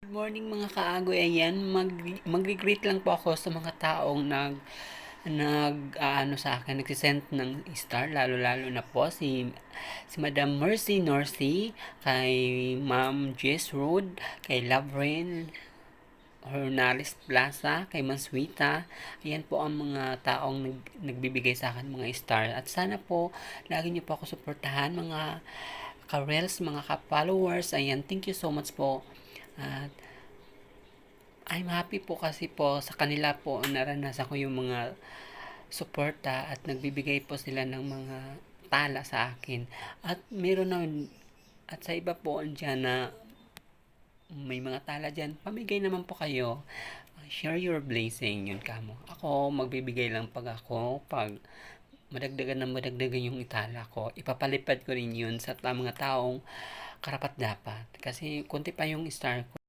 Morning mga kaagoy, ayan, magre-greet lang po ako sa mga taong ano sa akin, nagsisend ng star, lalo-lalo na po si Madam Mercy Norcy, kay Ma'am Jess Road, kay Lavrin Hornales Plaza, kay Manswita. Ayan po ang mga taong nagbibigay sa akin mga star. At sana po, lagi niyo po ako suportahan mga ka-reels, mga ka-followers. Ayan, thank you so much po. At I'm happy po kasi po sa kanila po naranasan ko yung mga suporta at nagbibigay po sila ng mga tala sa akin. At meron na at sa iba po andyan na may mga tala dyan, pamigay naman po kayo. Share your blessing, yun kamo. Ako, magbibigay lang pag madagdagan ng madagdagan yung itala ko. Ipapalipad ko rin yun sa mga taong karapat dapat. Kasi konti pa yung star ko.